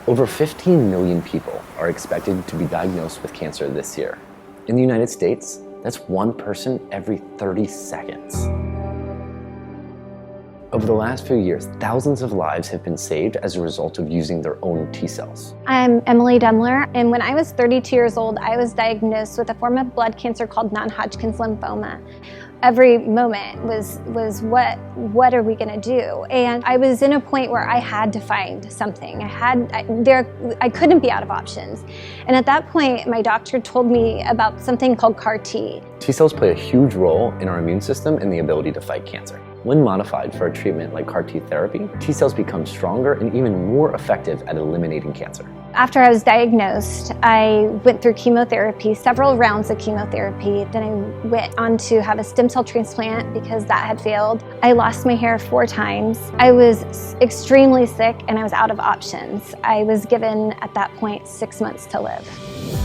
Over 15 million people are expected to be diagnosed with cancer this year. In the United States, that's one person every 30 seconds. Over the last few years, thousands of lives have been saved as a result of using their own T cells. I'm Emily Demler, and when I was 32 years old, I was diagnosed with a form of blood cancer called non-Hodgkin's lymphoma. Every moment was what are we going to do? And I was in a point where I had to find something. I couldn't be out of options. And at that point, my doctor told me about something called CAR T. T cells play a huge role in our immune system and the ability to fight cancer. When modified for a treatment like CAR T therapy, T cells become stronger and even more effective at eliminating cancer. After I was diagnosed, I went through chemotherapy, several rounds of chemotherapy. Then I went on to have a stem cell transplant because that had failed. I lost my hair 4 times. I was extremely sick and I was out of options. I was given, at that point, 6 months to live.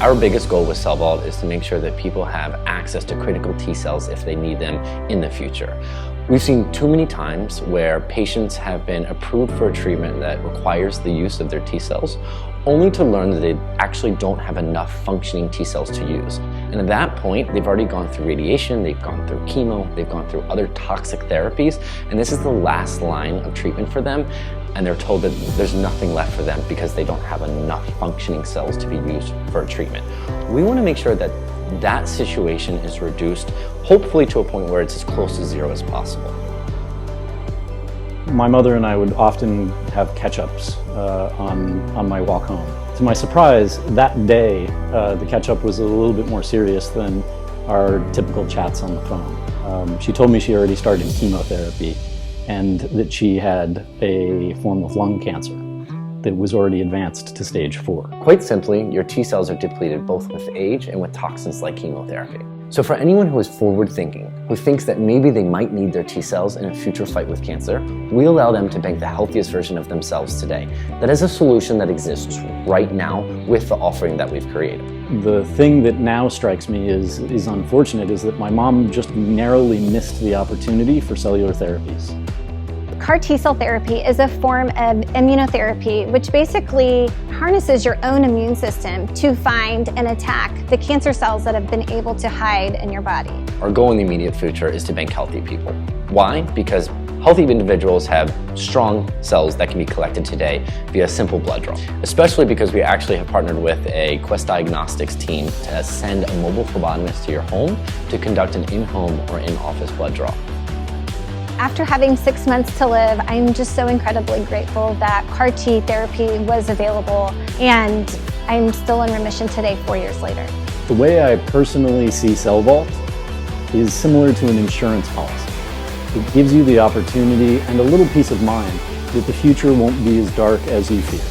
Our biggest goal with CellVault is to make sure that people have access to critical T cells if they need them in the future. We've seen too many times where patients have been approved for a treatment that requires the use of their T cells, only to learn that they actually don't have enough functioning T cells to use. And at that point, they've already gone through radiation, they've gone through chemo, they've gone through other toxic therapies, and this is the last line of treatment for them, and they're told that there's nothing left for them because they don't have enough functioning cells to be used for a treatment. We want to make sure that that situation is reduced, hopefully to a point where it's as close to zero as possible. My mother and I would often have catch-ups on my walk home. To my surprise, that day, the catch-up was a little bit more serious than our typical chats on the phone. She told me she already started chemotherapy and that she had a form of lung cancer that was already advanced to stage 4. Quite simply, your T cells are depleted both with age and with toxins like chemotherapy. So for anyone who is forward-thinking, who thinks that maybe they might need their T cells in a future fight with cancer, we allow them to bank the healthiest version of themselves today. That is a solution that exists right now with the offering that we've created. The thing that now strikes me is unfortunate is that my mom just narrowly missed the opportunity for cellular therapies. CAR T cell therapy is a form of immunotherapy which basically harnesses your own immune system to find and attack the cancer cells that have been able to hide in your body. Our goal in the immediate future is to bank healthy people. Why? Because healthy individuals have strong cells that can be collected today via simple blood draw, especially because we actually have partnered with a Quest Diagnostics team to send a mobile phlebotomist to your home to conduct an in-home or in-office blood draw. After having 6 months to live, I'm just so incredibly grateful that CAR T therapy was available, and I'm still in remission today, 4 years later. The way I personally see CellVault is similar to an insurance policy. It gives you the opportunity and a little peace of mind that the future won't be as dark as you fear.